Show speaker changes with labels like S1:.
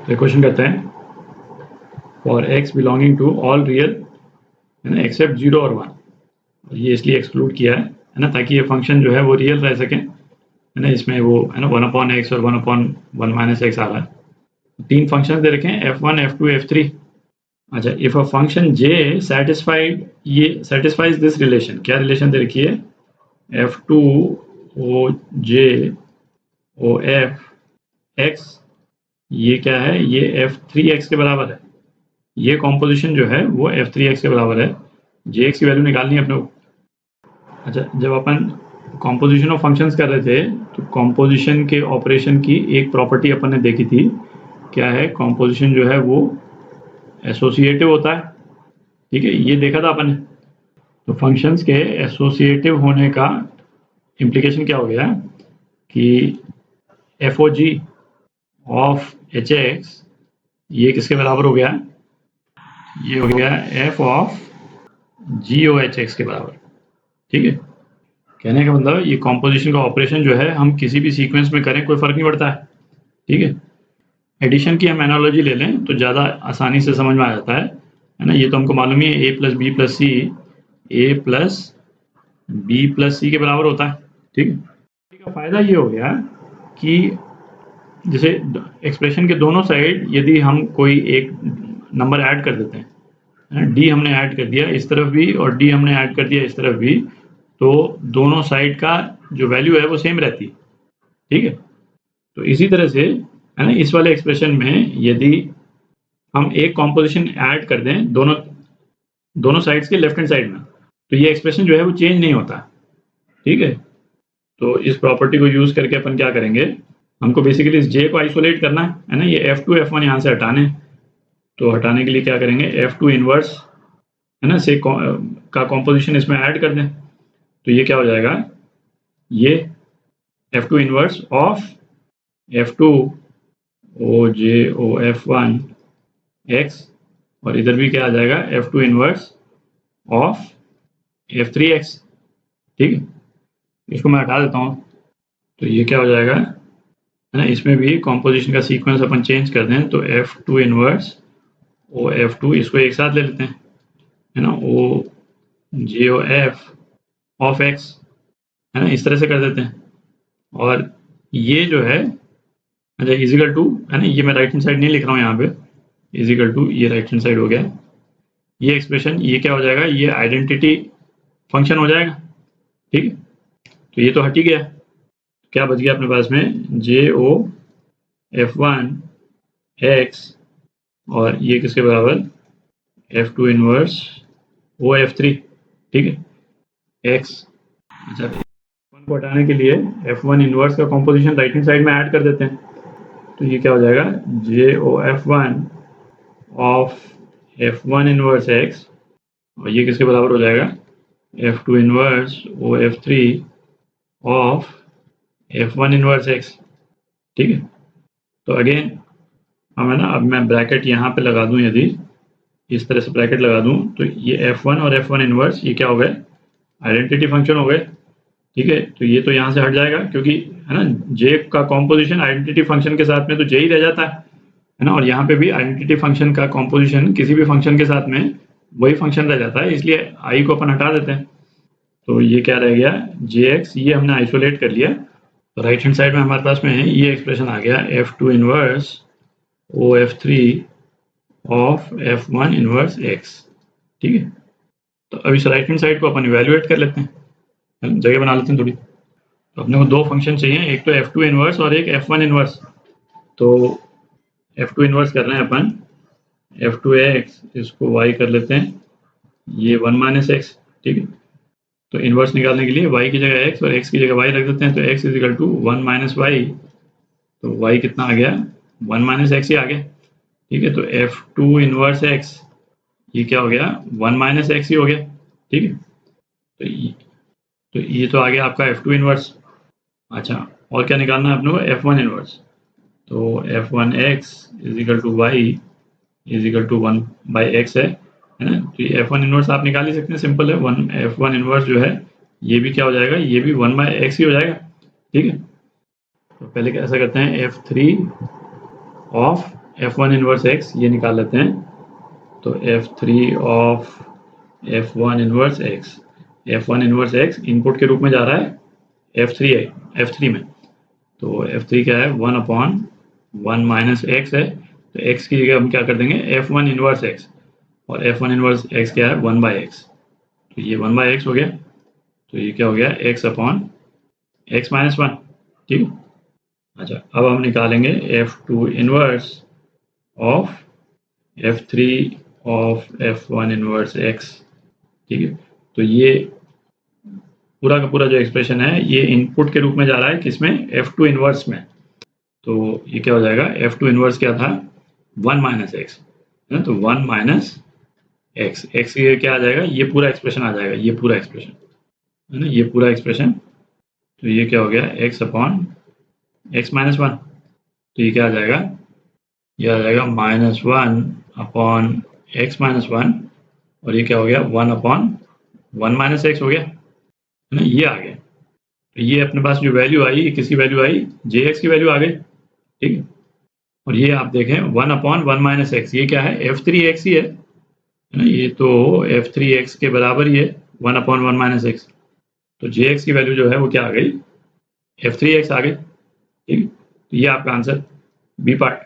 S1: तो क्वेश्चन कहते हैं for x belonging to all real है ना एक्सेप्ट 0 और 1। ये इसलिए एक्सक्लूड किया है ना, ताकि ये फंक्शन जो है वो रियल रह सके, है ना। इसमें वो है ना 1/x और 1/1 - x आ रहा है। 3 फंक्शन दे रखे हैं f1, f2, f3। अच्छा, if a function j satisfies this relation, क्या रिलेशन दे रखी है? f2 o j o f x, ये क्या है? ये f3x के बराबर है। ये कॉम्पोजिशन जो है वो f3x के बराबर है। jx की वैल्यू निकालनी है अपने को। अच्छा, जब अपन कॉम्पोजिशन ऑफ फंक्शंस कर रहे थे तो कॉम्पोजिशन के ऑपरेशन की एक प्रॉपर्टी अपन ने देखी थी। क्या है? कॉम्पोजिशन जो है वो एसोसिएटिव होता है। ठीक है, ये देखा था अपन ने। तो फंक्शंस के एसोसिएटिव होने का इम्प्लीकेशन क्या हो गया कि F O G of H X ये किसके बराबर हो गया? ये हो गया F of G O H X के बराबर। ठीक है, कहने का मतलब ये कॉम्पोजिशन का ऑपरेशन जो है हम किसी भी सीक्वेंस में करें कोई फर्क नहीं पड़ता है। ठीक है, एडिशन की हम एनालॉजी ले लें तो ज़्यादा आसानी से समझ में आ जाता है ना। ये तो हमको मालूम ही है a plus B plus C A plus B plus C के बराबर होता है। ठीक है, इसका फायदा ये हो गया कि जैसे एक्सप्रेशन के दोनों साइड यदि हम कोई एक नंबर ऐड कर देते हैं, डी हमने ऐड कर दिया इस तरफ भी और डी हमने ऐड कर दिया इस तरफ भी, तो दोनों साइड का जो वैल्यू है वो सेम रहती है। ठीक है, तो इसी तरह से है ना इस वाले एक्सप्रेशन में यदि हम एक कॉम्पोजिशन ऐड कर दें दोनों साइड्स के लेफ्ट हैंड साइड में, तो ये एक्सप्रेशन जो है वो चेंज नहीं होता। ठीक है, तो इस प्रॉपर्टी को यूज करके अपन क्या करेंगे, हमको बेसिकली इस जे को आइसोलेट करना है ना। ये f2 f1 यहाँ से हटाने, तो हटाने के लिए क्या करेंगे, f2 इनवर्स है ना से का कॉम्पोजिशन इसमें ऐड कर दें, तो ये क्या हो जाएगा, ये f2 inverse of f2 o j o f1 x, और इधर भी क्या आ जाएगा, f2 इनवर्स ऑफ f3x। ठीक है, इसको मैं हटा देता हूँ, तो ये क्या हो जाएगा है ना, इसमें भी कॉम्पोजिशन का सीक्वेंस अपन चेंज कर दें तो f2 इनवर्स o f2, इसको एक साथ ले लेते हैं है ना, o j o f of x है ना, इस तरह से कर देते हैं। और ये जो है अच्छा इजिकल टू है ना, ये मैं राइट हैंड साइड नहीं लिख रहा हूँ यहाँ पे, इजिकल टू ये राइट हैंड साइड हो गया। ये एक्सप्रेशन ये क्या हो जाएगा, ये आइडेंटिटी फंक्शन हो जाएगा। ठीक है, तो ये तो हट ही गया। क्या बच गया अपने पास में, जे ओ f1 x, और ये किसके बराबर, f2 इनवर्स o f3। ठीक है, x। अच्छा, f1 को हटाने के लिए f1 इनवर्स का कॉम्पोजिशन राइट हैंड साइड में ऐड कर देते हैं, तो ये क्या हो जाएगा, जे ओ f1 of f1 inverse x, और ये किसके बराबर हो जाएगा, f2 inverse o f3 of f1 inverse x। ठीक है, तो अगेन हम है ना, अब मैं ब्रैकेट यहाँ पे लगा दूं, यदि इस तरह से ब्रैकेट लगा दूं तो ये f1 और f1 इनवर्स ये क्या हो गए, आइडेंटिटी फंक्शन हो गए। ठीक है, तो ये तो यहाँ से हट जाएगा क्योंकि है ना j का कॉम्पोजिशन आइडेंटिटी फंक्शन के साथ में तो j ही रह जाता है ना, और यहाँ पे भी आइडेंटिटी फंक्शन का कॉम्पोजिशन किसी भी फंक्शन के साथ में वही फंक्शन रह जाता है, इसलिए i को अपन हटा देते हैं। तो ये क्या रह गया, jx, ये हमने आइसोलेट कर लिया। तो राइट हैंड साइड में हमारे पास में है ये एक्सप्रेशन आ गया, f2 inverse o f3 of f1 inverse x। ठीक है, तो अब इस राइट हैंड साइड को अपन इवेल्युएट कर लेते हैं, जगह बना लेते हैं थोड़ी। तो अपने को दो फंक्शन चाहिए, एक तो f2 इनवर्स और एक f1 इनवर्स। तो f2 इनवर्स कर रहे हैं अपन, f2x, इसको y कर लेते हैं, ये 1 - x। ठीक है, तो इनवर्स निकालने के लिए y की जगह x और x की जगह y रख देते हैं, तो x इजिकल टू 1 - y, तो y कितना आ गया, 1 - x ही आ गया। ठीक है, तो f2 इनवर्स x ये क्या हो गया, 1 - x ही हो गया। ठीक है, तो ये तो आ गया आपका f2 इनवर्स। अच्छा, और क्या निकालना है अपने को, f1 इनवर्स, तो f1x is equal to y is equal to 1/x है ना। तो ये f1 इनवर्स आप निकाल ही सकते हैं, सिंपल है। f1 इनवर्स जो है ये भी क्या हो जाएगा, ये भी 1/x ही हो जाएगा। ठीक है, तो पहले कैसा करते हैं, f3 of F1 inverse x ये निकाल लेते हैं। तो F3 of F1 inverse x, F1 inverse x input के रूप में जा रहा है F3 में। तो F3 क्या है 1/1 माइनस x है। तो x की जगह हम क्या कर देंगे F1 इनवर्स x, और F1 इनवर्स x क्या है 1/x। तो ये 1/x हो गया। तो ये क्या हो गया x माइनस 1। ठीक है। अच्छा, अब हम निकालेंगे F2 inverse of F3 of F1 inverse x। ठीक है। तो ये पूरा का पूरा जो एक्सप्रेशन है ये इनपुट के रूप में जा रहा है किसमें F2 इनवर्स में। तो ये क्या हो जाएगा F2 इनवर्स क्या था 1 माइनस एक्स, तो 1 माइनस एक्स, एक्स ये क्या आ जाएगा ये पूरा एक्सप्रेशन आ जाएगा, ये पूरा एक्सप्रेशन है ना, ये पूरा एक्सप्रेशन। तो ये क्या हो गया x अपॉन x माइनस 1। तो ये क्या आ जाएगा, ये आ जाएगा -1 अपॉन x माइनस 1, और ये क्या हो गया 1 अपॉन 1 माइनस एक्स हो गया, है ना, ये आ गया। तो ये अपने पास जो वैल्यू आई ये किसकी वैल्यू आई, jx की वैल्यू आ गई। ठीक है। और ये आप देखें 1 अपॉन 1 माइनस एक्स ये क्या है f3x ही है ना, ये तो f3x के बराबर ही है 1 अपॉन 1 माइनस एक्स। तो jx की वैल्यू जो है वो क्या आ गई f3x आ गई। ठीक है। तो ये आपका आंसर बी पार्ट।